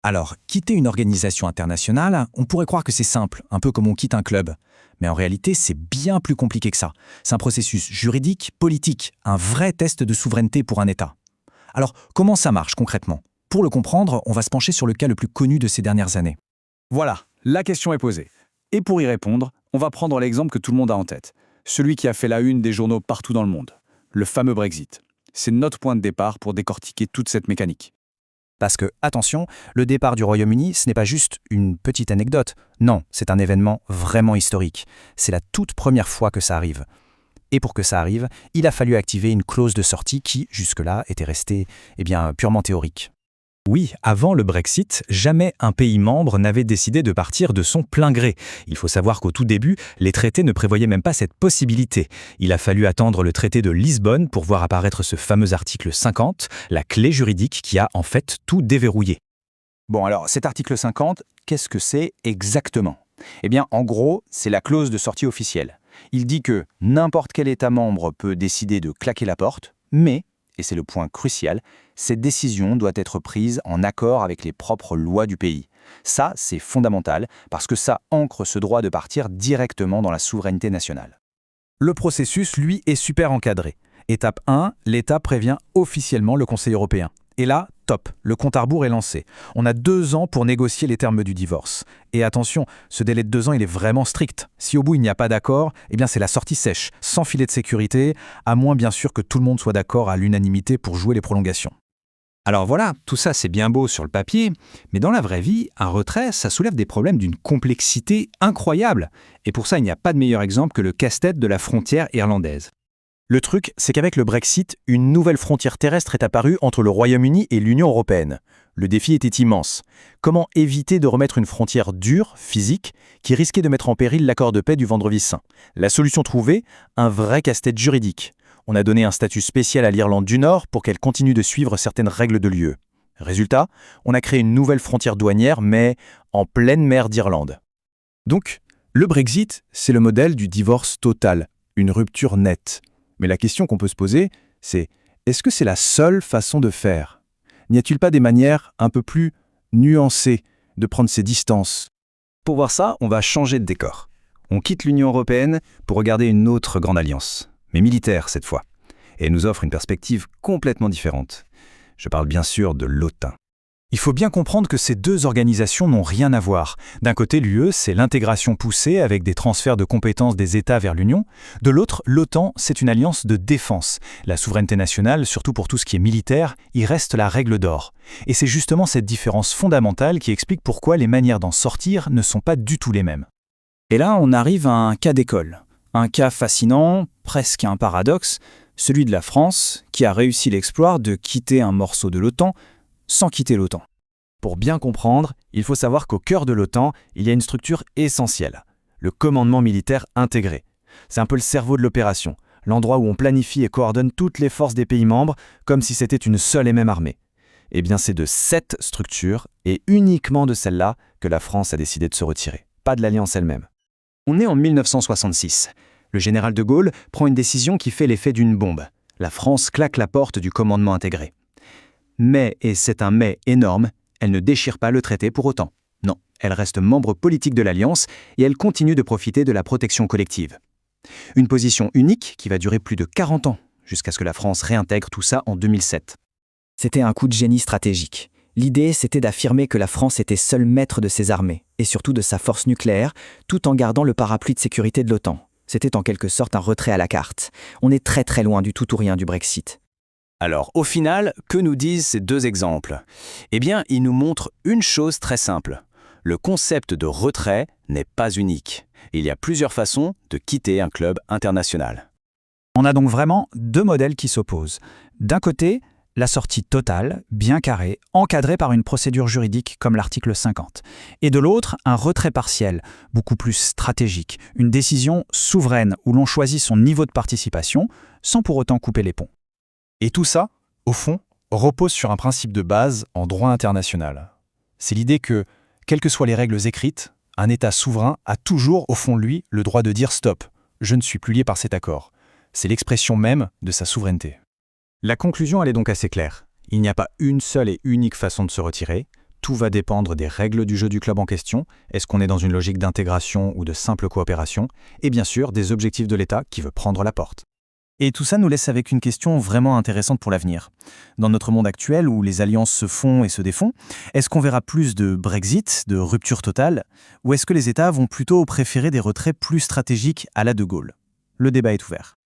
Alors, quitter une organisation internationale, on pourrait croire que c'est simple, un peu comme on quitte un club. Mais en réalité, c'est bien plus compliqué que ça. C'est un processus juridique, politique, un vrai test de souveraineté pour un État. Alors, comment ça marche concrètement? Pour le comprendre, on va se pencher sur le cas le plus connu de ces dernières années. Voilà, la question est posée. Et pour y répondre, on va prendre l'exemple que tout le monde a en tête. Celui qui a fait la une des journaux partout dans le monde. Le fameux Brexit. C'est notre point de départ pour décortiquer toute cette mécanique. Parce que, attention, le départ du Royaume-Uni, ce n'est pas juste une petite anecdote. Non, c'est un événement vraiment historique. C'est la toute première fois que ça arrive. Et pour que ça arrive, il a fallu activer une clause de sortie qui, jusque-là, était restée purement théorique. Oui, avant le Brexit, jamais un pays membre n'avait décidé de partir de son plein gré. Il faut savoir qu'au tout début, les traités ne prévoyaient même pas cette possibilité. Il a fallu attendre le traité de Lisbonne pour voir apparaître ce fameux article 50, la clé juridique qui a en fait tout déverrouillé. Bon, alors, cet article 50, qu'est-ce que c'est exactement? Eh bien, en gros, c'est la clause de sortie officielle. Il dit que n'importe quel État membre peut décider de claquer la porte, mais, et c'est le point crucial, cette décision doit être prise en accord avec les propres lois du pays. Ça, c'est fondamental, parce que ça ancre ce droit de partir directement dans la souveraineté nationale. Le processus, lui, est super encadré. Étape 1, l'État prévient officiellement le Conseil européen. Et là, top, le compte à rebours est lancé. On a 2 ans pour négocier les termes du divorce. Et attention, ce délai de 2 ans, il est vraiment strict. Si au bout il n'y a pas d'accord, eh bien c'est la sortie sèche, sans filet de sécurité, à moins bien sûr que tout le monde soit d'accord à l'unanimité pour jouer les prolongations. Alors voilà, tout ça c'est bien beau sur le papier, mais dans la vraie vie, un retrait, ça soulève des problèmes d'une complexité incroyable. Et pour ça, il n'y a pas de meilleur exemple que le casse-tête de la frontière irlandaise. Le truc, c'est qu'avec le Brexit, une nouvelle frontière terrestre est apparue entre le Royaume-Uni et l'Union européenne. Le défi était immense. Comment éviter de remettre une frontière dure, physique, qui risquait de mettre en péril l'accord de paix du Vendredi Saint? La solution trouvée, un vrai casse-tête juridique. On a donné un statut spécial à l'Irlande du Nord pour qu'elle continue de suivre certaines règles de l'UE. Résultat, on a créé une nouvelle frontière douanière, mais en pleine mer d'Irlande. Donc, le Brexit, c'est le modèle du divorce total, une rupture nette. Mais la question qu'on peut se poser, c'est est-ce que c'est la seule façon de faire? N'y a-t-il pas des manières un peu plus nuancées de prendre ses distances? Pour voir ça, on va changer de décor. On quitte l'Union européenne pour regarder une autre grande alliance, mais militaire cette fois. Et elle nous offre une perspective complètement différente. Je parle bien sûr de l'OTAN. Il faut bien comprendre que ces 2 organisations n'ont rien à voir. D'un côté, l'UE, c'est l'intégration poussée avec des transferts de compétences des États vers l'Union. De l'autre, l'OTAN, c'est une alliance de défense. La souveraineté nationale, surtout pour tout ce qui est militaire, y reste la règle d'or. Et c'est justement cette différence fondamentale qui explique pourquoi les manières d'en sortir ne sont pas du tout les mêmes. Et là, on arrive à un cas d'école. Un cas fascinant, presque un paradoxe, celui de la France, qui a réussi l'exploit de quitter un morceau de l'OTAN sans quitter l'OTAN. Pour bien comprendre, il faut savoir qu'au cœur de l'OTAN, il y a une structure essentielle, le commandement militaire intégré. C'est un peu le cerveau de l'opération, l'endroit où on planifie et coordonne toutes les forces des pays membres comme si c'était une seule et même armée. Eh bien, c'est de cette structure, et uniquement de celle-là, que la France a décidé de se retirer, pas de l'Alliance elle-même. On est en 1966. Le général de Gaulle prend une décision qui fait l'effet d'une bombe. La France claque la porte du commandement intégré. Mais, et c'est un mais énorme, elle ne déchire pas le traité pour autant. Non, elle reste membre politique de l'Alliance et elle continue de profiter de la protection collective. Une position unique qui va durer plus de 40 ans, jusqu'à ce que la France réintègre tout ça en 2007. C'était un coup de génie stratégique. L'idée, c'était d'affirmer que la France était seule maître de ses armées, et surtout de sa force nucléaire, tout en gardant le parapluie de sécurité de l'OTAN. C'était en quelque sorte un retrait à la carte. On est très très loin du tout ou rien du Brexit. Alors, au final, que nous disent ces 2 exemples? Eh bien, ils nous montrent une chose très simple. Le concept de retrait n'est pas unique. Il y a plusieurs façons de quitter un club international. On a donc vraiment 2 modèles qui s'opposent. D'un côté, la sortie totale, bien carrée, encadrée par une procédure juridique comme l'article 50. Et de l'autre, un retrait partiel, beaucoup plus stratégique, une décision souveraine où l'on choisit son niveau de participation sans pour autant couper les ponts. Et tout ça, au fond, repose sur un principe de base en droit international. C'est l'idée que, quelles que soient les règles écrites, un État souverain a toujours, au fond de lui, le droit de dire « stop, je ne suis plus lié par cet accord ». C'est l'expression même de sa souveraineté. La conclusion, elle est donc assez claire. Il n'y a pas une seule et unique façon de se retirer, Tout va dépendre des règles du jeu du club en question. Est-ce qu'on est dans une logique d'intégration ou de simple coopération? Et bien sûr, des objectifs de l'État qui veut prendre la porte. Et tout ça nous laisse avec une question vraiment intéressante pour l'avenir. Dans notre monde actuel où les alliances se font et se défont, est-ce qu'on verra plus de Brexit, de rupture totale, ou est-ce que les États vont plutôt préférer des retraits plus stratégiques à la De Gaulle? Le débat est ouvert.